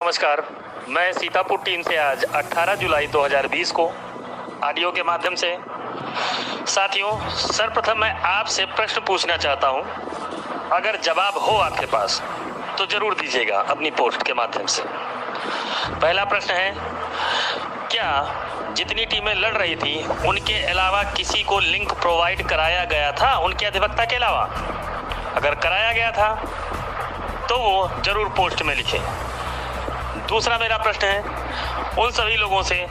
नमस्कार, मैं सीतापुर टीम से आज 18 जुलाई 2020 को ऑडियो के माध्यम से साथियों सर्वप्रथम मैं आपसे प्रश्न पूछना चाहता हूं। अगर जवाब हो आपके पास तो जरूर दीजिएगा अपनी पोस्ट के माध्यम से। पहला प्रश्न है, क्या जितनी टीमें लड़ रही थी उनके अलावा किसी को लिंक प्रोवाइड कराया गया था उनके अधिवक्ता के अलावा? अगर कराया गया था तो वो जरूर पोस्ट में लिखें। दूसरा मेरा प्रश्न है उन सभी लोगों से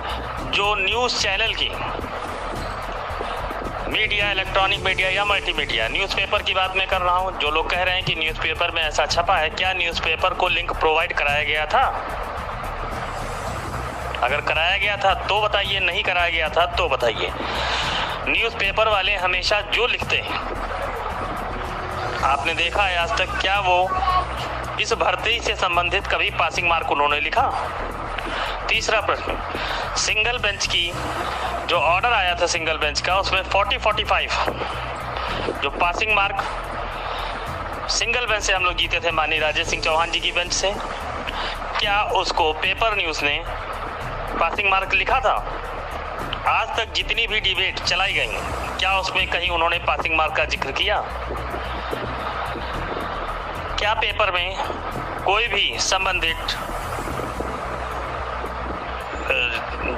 जो न्यूज़ चैनल की मीडिया, इलेक्ट्रॉनिक मीडिया या मल्टीमीडिया, न्यूज़पेपर की बात मैं कर रहा हूं, जो लोग कह रहे हैं कि न्यूज़पेपर में ऐसा छपा है, क्या न्यूज़पेपर को लिंक प्रोवाइड कराया गया था? अगर कराया गया था तो बताइए, नहीं कराया गया था तो बताइए। न्यूज़पेपर वाले हमेशा जो लिखते हैं, आपने देखा है आज तक क्या वो इस भर्ती से संबंधित कभी पासिंग मार्क उन्होंने लिखा? तीसरा प्रश्न, सिंगल बेंच की जो ऑर्डर आया था सिंगल बेंच का, उसमें 40-45 जो पासिंग मार्क सिंगल बेंच से हम लोग जीते थे माननीय राजेश सिंह चौहान जी की बेंच से, क्या उसको पेपर न्यूज़ ने पासिंग मार्क लिखा था? आज तक जितनी भी डिबेट चलाई गई, क्या उसमें कहीं उन्होंने पासिंग मार्क का जिक्र किया? क्या पेपर में कोई भी संबंधित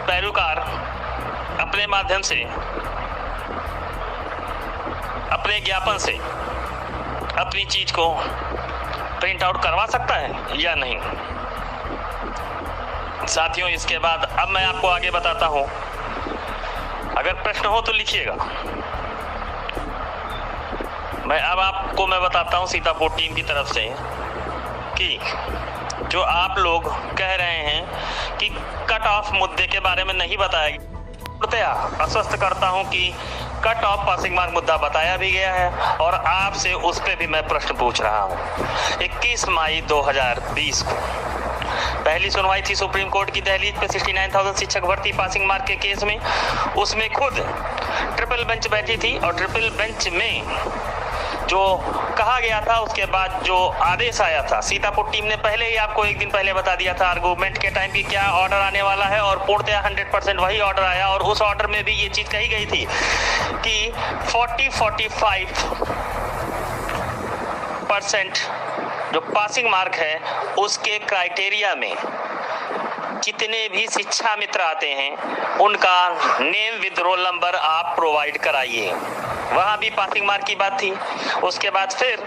पैरोकार अपने माध्यम से, अपने ज्ञापन से अपनी चीज को प्रिंट आउट करवा सकता है या नहीं? साथियों, इसके बाद अब मैं आपको आगे बताता हूं। अगर प्रश्न हो तो लिखिएगा। मैं बताता हूं सीतापुर टीम की तरफ से कि जो आप लोग कह रहे हैं कि कट ऑफ मुद्दे के बारे में नहीं बताया गया, आश्वस्त करता हूं कि कट ऑफ पासिंग मार्क मुद्दा बताया भी गया है और आपसे उस पर भी मैं प्रश्न पूछ रहा हूं। 21 मई 2020 को पहली सुनवाई थी सुप्रीम कोर्ट की दहलीज पे 69,000 शिक्षक भर्ती पासिंग मार्क के केस में। उसमें खुद ट्रिपल बेंच बैठी थी और ट्रिपल बेंच में जो कहा गया था, उसके बाद जो आदेश आया था, सीतापुर टीम ने पहले ही आपको एक दिन पहले बता दिया था आर्गूमेंट के टाइम की क्या ऑर्डर आने वाला है, और पूर्णतः 100% वही ऑर्डर आया। और उस ऑर्डर में भी ये चीज कही गई थी कि 40-45% जो पासिंग मार्क है उसके क्राइटेरिया में जितने भी शिक्षा मित्र आते हैं उनका नेम विद रोल नंबर आप प्रोवाइड कराइए। वहां भी पासिंग मार्क की बात थी। उसके बाद फिर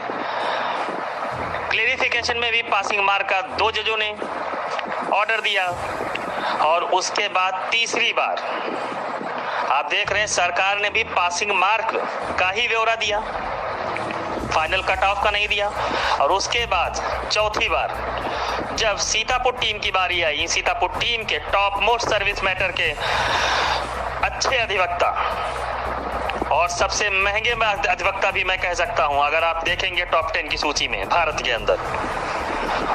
क्लेरिफिकेशन में भी पासिंग मार्क का 2 जजों ने ऑर्डर दिया। और उसके बाद तीसरी बार आप देख रहे हैं सरकार ने भी पासिंग मार्क का ही ब्यौरा दिया, फाइनल कट ऑफ का नहीं दिया। और उसके बाद चौथी बार जब सीतापुर टीम की बारी आई, सीतापुर टीम के टॉप मोस्ट सर्विस मैटर के अच्छे अधिवक्ता और सबसे महंगे अधिवक्ता भी मैं कह सकता हूं, अगर आप देखेंगे टॉप 10 की सूची में भारत के अंदर,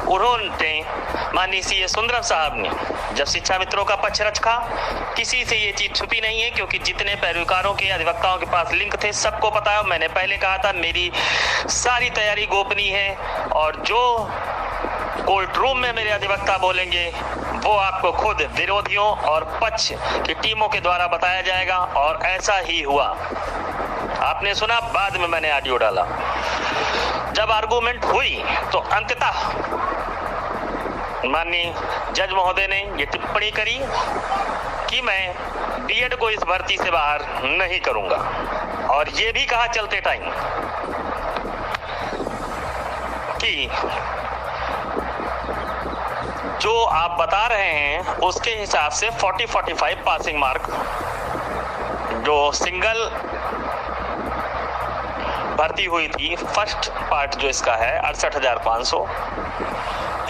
उन्होंने माननीय सीए सुंदरम साहब ने जब शिक्षा मित्रों का पक्ष रखा, किसी से ये चीज छुपी नहीं है क्योंकि जितने पैरोकारों के अधिवक्ताओं के पास लिंक थे सबको पता है। मैंने पहले कहा था मेरी सारी तैयारी गोपनीय है और जो कोर्ट रूम में मेरे अधिवक्ता बोलेंगे वो आपको खुद विरोधियों और पक्ष की टीमों के द्वारा बताया जाएगा। और ऐसा ही हुआ, आपने सुना, बाद में मैंने ऑडियो डाला। जब आर्गूमेंट हुई तो अंततः माननीय जज महोदय ने ये टिप्पणी करी कि मैं बीएड को इस भर्ती से बाहर नहीं करूंगा। और ये भी कहा चलते टाइम कि जो आप बता रहे हैं उसके हिसाब से 40-45 पासिंग मार्क जो सिंगल भर्ती हुई थी, फर्स्ट पार्ट जो इसका है 68,500,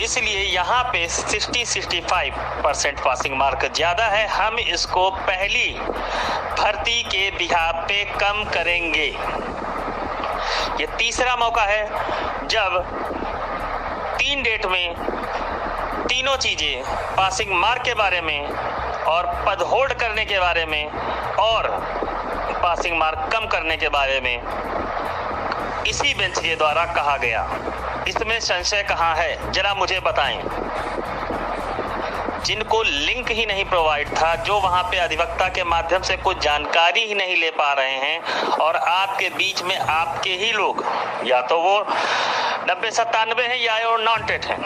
इसलिए यहाँ पे 60-65% पासिंग मार्क ज्यादा है। हम इसको पहली भर्ती के बिहाफ पे कम करेंगे। ये तीसरा मौका है जब 3 डेट में तीनों चीजें, पासिंग मार्क के बारे में और पद होल्ड करने के बारे में और पासिंग मार्क कम करने के बारे में इसी बेंच के द्वारा कहा गया। इसमें संशय कहाँ है, जरा मुझे बताएं। जिनको लिंक ही नहीं प्रोवाइड था, जो वहां पे अधिवक्ता के माध्यम से कुछ जानकारी ही नहीं ले पा रहे हैं, और आपके बीच में आपके ही लोग, या तो वो 90-97 हैं या वो नॉन-टेट हैं,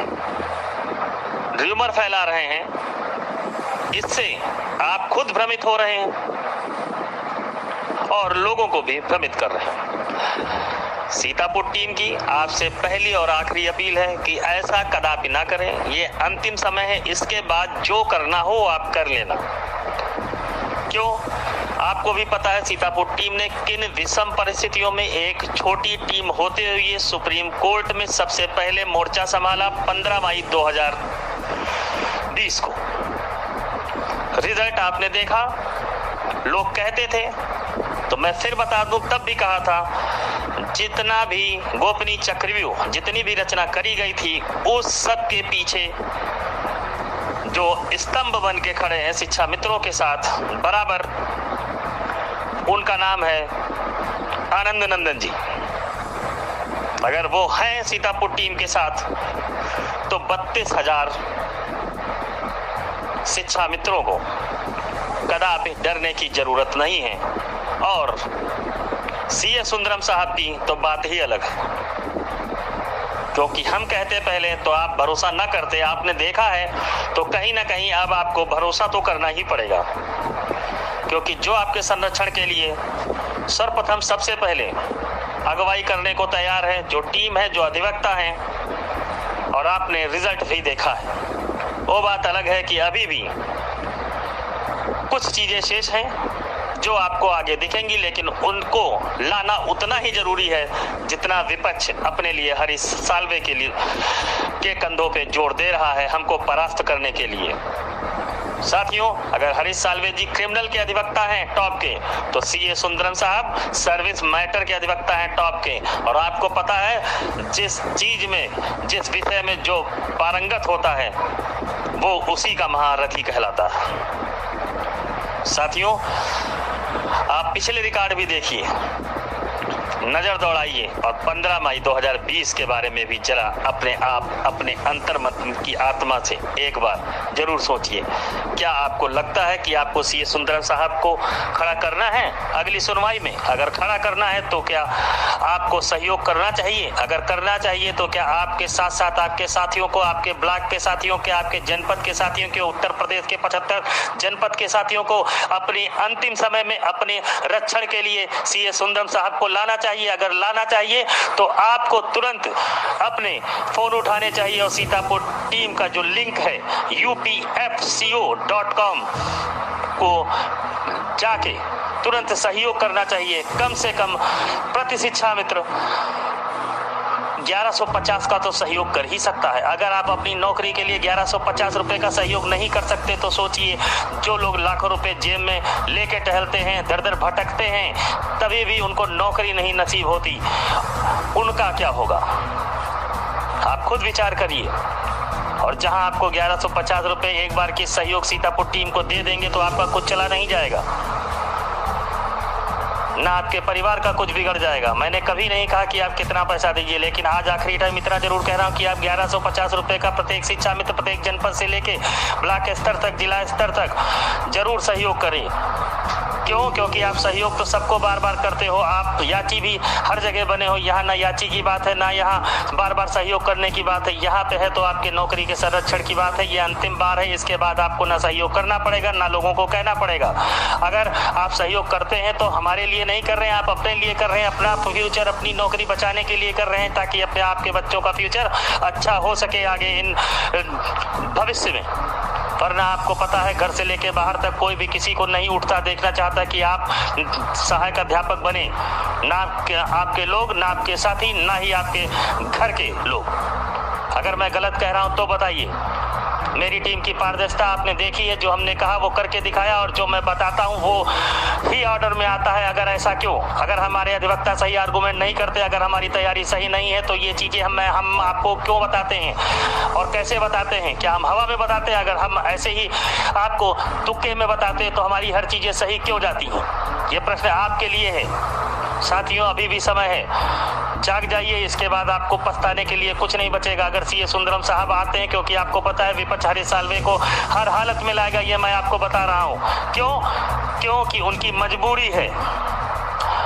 र्यूमर फैला रहे हैं। इससे आप खुद भ्रमित हो रहे हैं और लोगों को भी भ्रमित कर रहे हैं। सीतापुर टीम की आपसे पहली और आखिरी अपील है कि ऐसा कदापि ना करें। ये अंतिम समय है, इसके बाद जो करना हो आप कर लेना। क्यों? आपको भी पता है सीतापुर टीम ने किन विषम परिस्थितियों में एक छोटी टीम होते हुए सुप्रीम कोर्ट में सबसे पहले मोर्चा संभाला 15 मई 2020 को। रिजल्ट आपने देखा। लोग कहते थे, तो मैं फिर बता दूं, तब भी कहा था, जितना भी गोपनीय चक्रव्यूह, जितनी भी रचना करी गई थी, उस सब के पीछे जो स्तंभ बन के खड़े हैं शिक्षा मित्रों के साथ बराबर, उनका नाम है आनंद नंदन जी। अगर वो हैं सीतापुर टीम के साथ, तो 32,000 शिक्षा मित्रों को कदापि डरने की जरूरत नहीं है। और सीए सुंदरम साहब की तो बात ही अलग है, क्योंकि हम कहते पहले तो आप भरोसा न करते। आपने देखा है तो कहीं ना कहीं अब आपको भरोसा तो करना ही पड़ेगा, क्योंकि जो आपके संरक्षण के लिए सर्वप्रथम सबसे पहले अगुवाई करने को तैयार है, जो टीम है, जो अधिवक्ता है, और आपने रिजल्ट भी देखा है। वो बात अलग है कि अभी भी कुछ चीजें शेष हैं जो आपको आगे दिखेंगी, लेकिन उनको लाना उतना ही जरूरी है जितना विपक्ष अपने लिए हरीश साल्वे के कंधों पे जोर दे रहा है हमको परास्त करने के लिए। साथियों, अगर हरीश साल्वे जी क्रिमिनल के अधिवक्ता हैं टॉप के, तो सीए सुंदरम साहब सर्विस मैटर के अधिवक्ता हैं टॉप के। और आपको पता है, जिस चीज में, जिस विषय में जो पारंगत होता है, वो उसी का महारथी कहलाता है। साथियों, आप पिछले रिकॉर्ड भी देखिए, नजर दौड़ाइए, और 15 मई 2020 के बारे में भी जरा अपने आप, अपने अंतर्मन की आत्मा से एक बार जरूर सोचिए। क्या आपको लगता है कि आपको सीए सुंदरम साहब को खड़ा करना है अगली सुनवाई में? अगर खड़ा करना है तो क्या आपको सहयोग करना चाहिए? अगर करना चाहिए तो क्या आपके साथ साथ आपके साथियों को, आपके ब्लॉक के साथियों के, आपके जनपद के साथियों के, उत्तर प्रदेश के 75 जनपद के साथियों को अपने अंतिम समय में अपने रक्षण के लिए सीए सुंदरम साहब को लाना चाहिए? अगर लाना चाहिए तो आपको तुरंत अपने फोन उठाने चाहिए और सीतापुर टीम का जो लिंक है upfco.com को जाके तुरंत सहयोग करना चाहिए। कम से कम प्रति शिक्षा मित्र 1150 का तो सहयोग कर ही सकता है। अगर आप अपनी नौकरी के लिए 1150 रुपए का सहयोग नहीं कर सकते, तो सोचिए, जो लोग लाखों रुपए जेब में लेके टहलते हैं, दर दर भटकते हैं, तभी भी उनको नौकरी नहीं नसीब होती, उनका क्या होगा? आप खुद विचार करिए। और जहां आपको 1150 रुपए एक बार की सहयोग सीतापुर टीम को दे देंगे, तो आपका कुछ चला नहीं जाएगा, ना आपके परिवार का कुछ बिगड़ जाएगा। मैंने कभी नहीं कहा कि आप कितना पैसा दीजिए, लेकिन आज आखिरी टाइम इतना जरूर कह रहा हूं कि आप 1150 रुपए का प्रत्येक शिक्षा मित्र, प्रत्येक जनपद से लेके ब्लॉक स्तर तक, जिला स्तर तक जरूर सहयोग करें। क्यों? क्योंकि आप सहयोग तो सबको बार बार करते हो। आप याची भी हर जगह बने हो। यहाँ ना याची की बात है, ना यहाँ बार बार सहयोग करने की बात है। यहाँ पे है तो आपके नौकरी के संरक्षण की बात है। ये अंतिम बार है, इसके बाद आपको ना सहयोग करना पड़ेगा, ना लोगों को कहना पड़ेगा। अगर आप सहयोग करते हैं तो हमारे लिए नहीं कर रहे हैं, आप अपने लिए कर रहे हैं, अपना फ्यूचर, अपनी नौकरी बचाने के लिए कर रहे हैं, ताकि अपने आपके बच्चों का फ्यूचर अच्छा हो सके आगे इन भविष्य में। वरना आपको पता है, घर से लेके बाहर तक कोई भी किसी को नहीं उठता देखना चाहता कि आप सहायक अध्यापक बने। ना आपके लोग, ना आपके साथी, ना ही आपके घर के लोग। अगर मैं गलत कह रहा हूं तो बताइए। मेरी टीम की पारदर्शिता आपने देखी है, जो हमने कहा वो करके दिखाया, और जो मैं बताता हूं वो ही ऑर्डर में आता है। अगर ऐसा क्यों? अगर हमारे अधिवक्ता सही आर्गुमेंट नहीं करते, अगर हमारी तैयारी सही नहीं है, तो ये चीजें हम आपको क्यों बताते हैं और कैसे बताते हैं? क्या हम हवा में बताते हैं? अगर हम ऐसे ही आपको तुक्के में बताते हैं तो हमारी हर चीजें सही क्यों जाती हैं? ये प्रश्न आपके लिए है। साथियों, अभी भी समय है। जाग जाइए, इसके बाद आपको पछताने के लिए कुछ नहीं बचेगा अगर सीए सुंदरम साहब आते हैं, क्योंकि आपको पता है विपक्ष हरीश साल्वे को हर हालत में लाएगा, ये मैं आपको बता रहा हूँ। क्योंकि उनकी मजबूरी है,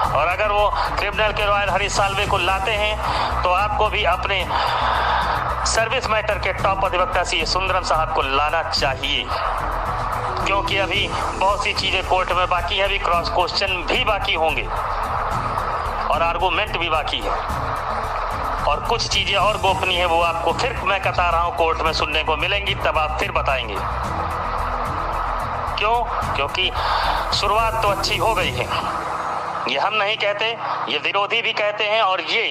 और अगर वो क्रिमिनल के रॉयल हरीश साल्वे को लाते हैं तो आपको भी अपने सर्विस मैटर के टॉप अधिवक्ता सीए सुंदरम साहब को लाना चाहिए, क्योंकि अभी बहुत सी चीजें कोर्ट में बाकी है, अभी क्रॉस क्वेश्चन भी बाकी होंगे और आर्गूमेंट भी बाकी है, और कुछ चीजें और गोपनीय है, वो आपको फिर मैं बता रहा हूं कोर्ट में सुनने को मिलेंगी, तब आप फिर बताएंगे। क्योंकि शुरुआत तो अच्छी हो गई है, ये हम नहीं कहते, ये विरोधी भी कहते हैं और ये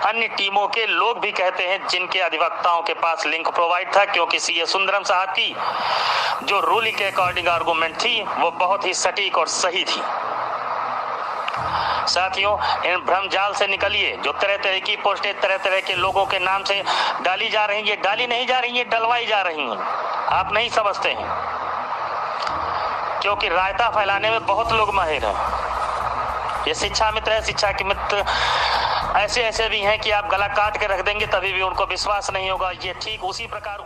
अन्य टीमों के लोग भी कहते हैं जिनके अधिवक्ताओं के पास लिंक प्रोवाइड था, क्योंकि सीए सुंदरम साहब की जो रूलिंग के अकॉर्डिंग आर्गूमेंट थी वो बहुत ही सटीक और सही थी। साथियों, इन भ्रमजाल से निकलिए, जो तरह तरह की पोस्टें तरह तरह के लोगों के नाम से डाली जा रही हैं, ये डाली नहीं जा रही हैं, डलवाई जा रही हैं, आप नहीं समझते हैं, क्योंकि रायता फैलाने में बहुत लोग माहिर हैं। ये शिक्षा मित्र है, शिक्षा के मित्र ऐसे भी हैं कि आप गला काट के रख देंगे तभी भी उनको विश्वास नहीं होगा। ये ठीक उसी प्रकार